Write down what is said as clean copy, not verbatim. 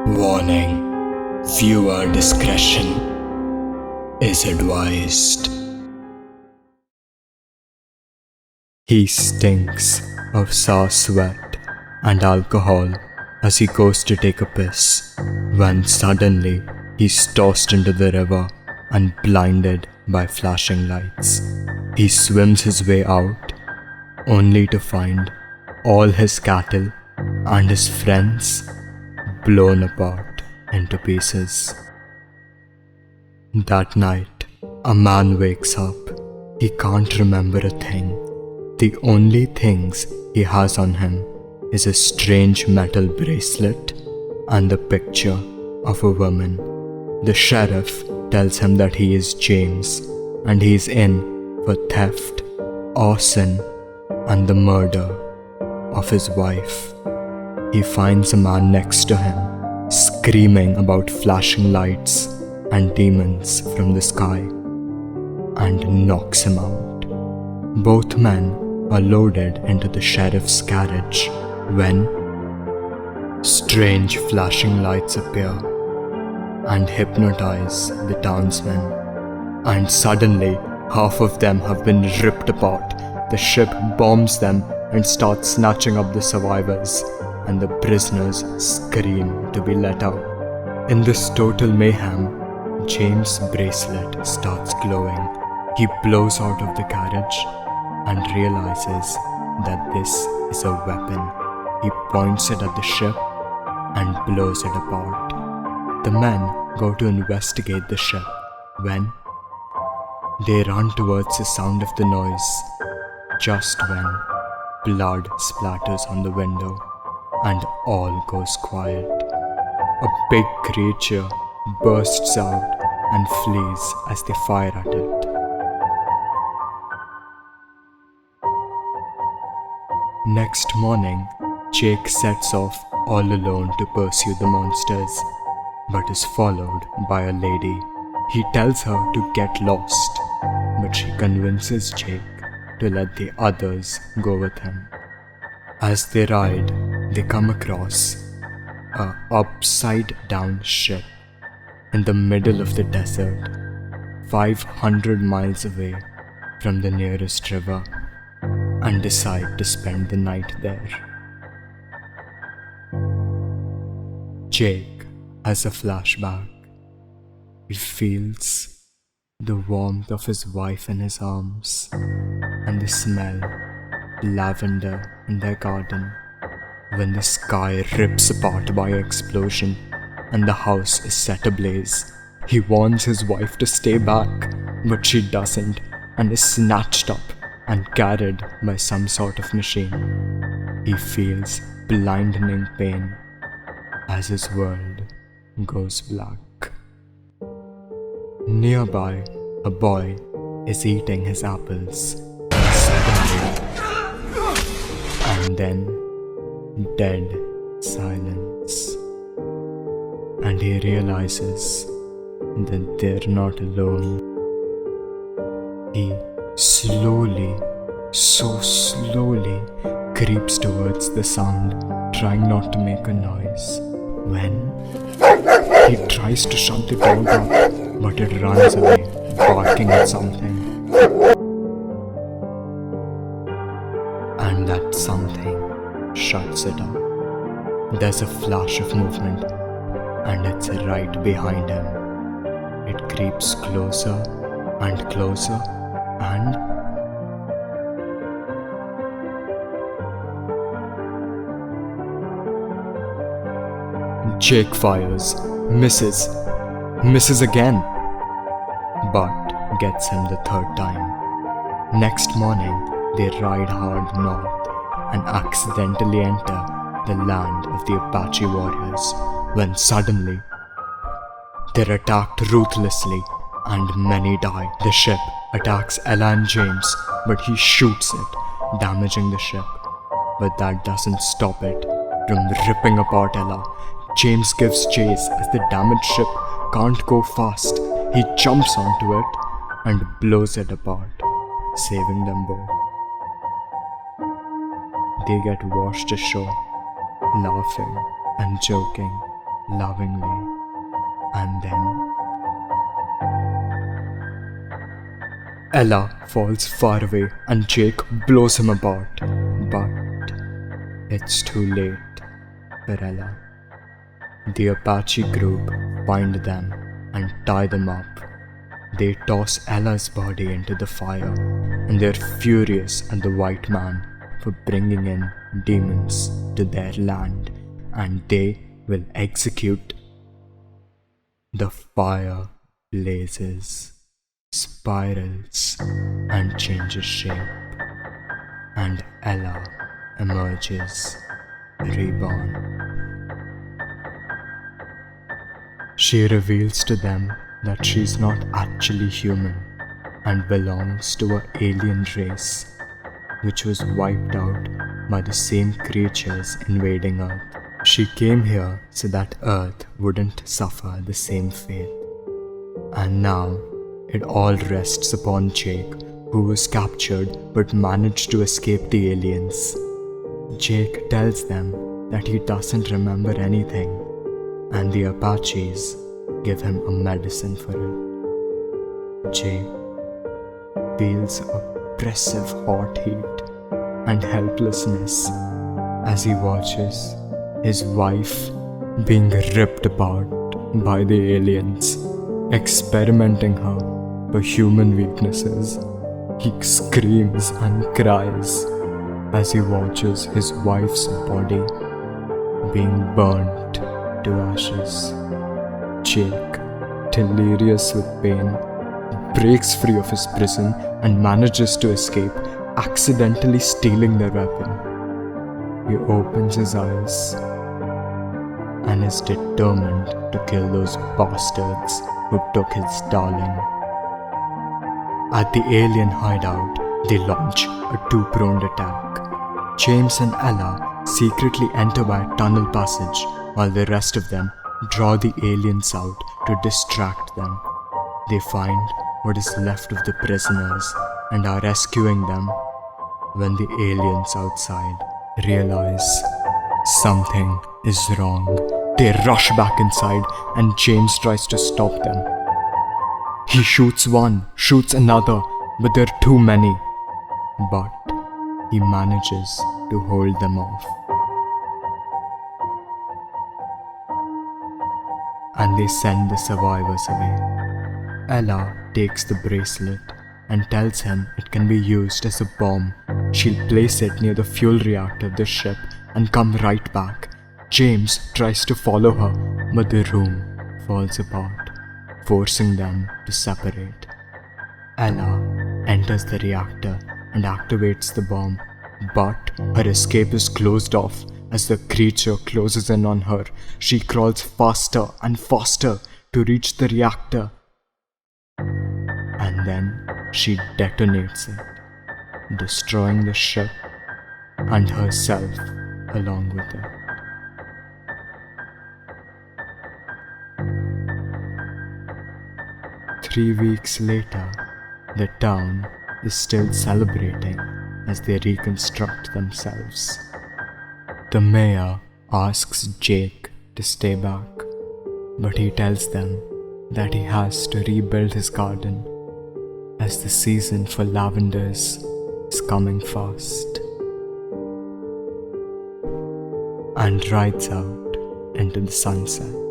Warning: viewer discretion is advised. He stinks of sour sweat and alcohol as he goes to take a piss, when suddenly he's tossed into the river and blinded by flashing lights. He swims his way out, only to find all his cattle and his friends blown apart into pieces. That night, a man wakes up. He can't remember a thing. The only things he has on him is a strange metal bracelet and the picture of a woman. The sheriff tells him that he is James and he is in for theft, arson, and the murder of his wife. He finds a man next to him, screaming about flashing lights and demons from the sky, and knocks him out. Both men are loaded into the sheriff's carriage when strange flashing lights appear and hypnotize the townsmen, and suddenly half of them have been ripped apart. The ship bombs them and starts snatching up the survivors, and the prisoners scream to be let out. In this total mayhem, James' bracelet starts glowing. He blows out of the carriage and realizes that this is a weapon. He points it at the ship and blows it apart. The men go to investigate the ship when they run towards the sound of the noise, just when blood splatters on the window and all goes quiet. A big creature bursts out and flees as they fire at it. Next morning, Jake sets off all alone to pursue the monsters, but is followed by a lady. He tells her to get lost, but she convinces Jake to let the others go with him. As they ride, they come across a upside-down ship in the middle of the desert, 500 miles away from the nearest river, and decide to spend the night there. Jake has a flashback. He feels the warmth of his wife in his arms and the smell of lavender in their garden when the sky rips apart by an explosion and the house is set ablaze. He warns his wife to stay back, but she doesn't and is snatched up and carried by some sort of machine. He feels blinding pain as his world goes black. Nearby, a boy is eating his apples. Suddenly, and then dead silence. And he realizes that they're not alone. He slowly, so slowly, creeps towards the sound, trying not to make a noise. When he tries to shut the dog up, but it runs away, barking at something. And that something shuts it up. There's a flash of movement, and it's right behind him. It creeps closer and closer, and Jake fires, misses again, but gets him the third time. Next morning, they ride hard north and accidentally enter the land of the Apache warriors, when suddenly they're attacked ruthlessly and many die. The ship attacks Ella and James, but he shoots it, damaging the ship. But that doesn't stop it from ripping apart Ella. James gives chase as the damaged ship can't go fast. He jumps onto it and blows it apart, saving them both. They get washed ashore, laughing and joking lovingly, and then Ella falls far away and Jake blows him apart, but it's too late for Ella. The Apache group find them and tie them up. They toss Ella's body into the fire, and they're furious at the white man for bringing in demons to their land, and they will execute. The fire blazes, spirals, and changes shape, and Ella emerges reborn. She reveals to them that she's not actually human and belongs to an alien race which was wiped out by the same creatures invading Earth. She came here so that Earth wouldn't suffer the same fate. And now it all rests upon Jake, who was captured but managed to escape the aliens. Jake tells them that he doesn't remember anything, and the Apaches give him a medicine for it. Jake feels oppressive hot heat and helplessness as he watches his wife being ripped apart by the aliens, experimenting her for human weaknesses. He screams and cries as he watches his wife's body being burnt to ashes. Jake, delirious with pain, breaks free of his prison and manages to escape, accidentally stealing their weapon. He opens his eyes and is determined to kill those bastards who took his darling. At the alien hideout, they launch a two-pronged attack. James and Ella secretly enter by a tunnel passage, while the rest of them draw the aliens out to distract them. They find what is left of the prisoners and are rescuing them when the aliens outside realize something is wrong. They rush back inside and James tries to stop them. He shoots one, shoots another, but there are too many. But he manages to hold them off. And they send the survivors away. Ella takes the bracelet and tells him it can be used as a bomb. She'll place it near the fuel reactor of the ship and come right back. James tries to follow her, but the room falls apart, forcing them to separate. Ella enters the reactor and activates the bomb, but her escape is closed off as the creature closes in on her. She crawls faster and faster to reach the reactor, and then she detonates it, destroying the ship and herself along with it. Three weeks later, the town is still celebrating as they reconstruct themselves. The mayor asks Jake to stay back, but he tells them that he has to rebuild his garden as the season for lavenders is coming fast, and rides out into the sunset.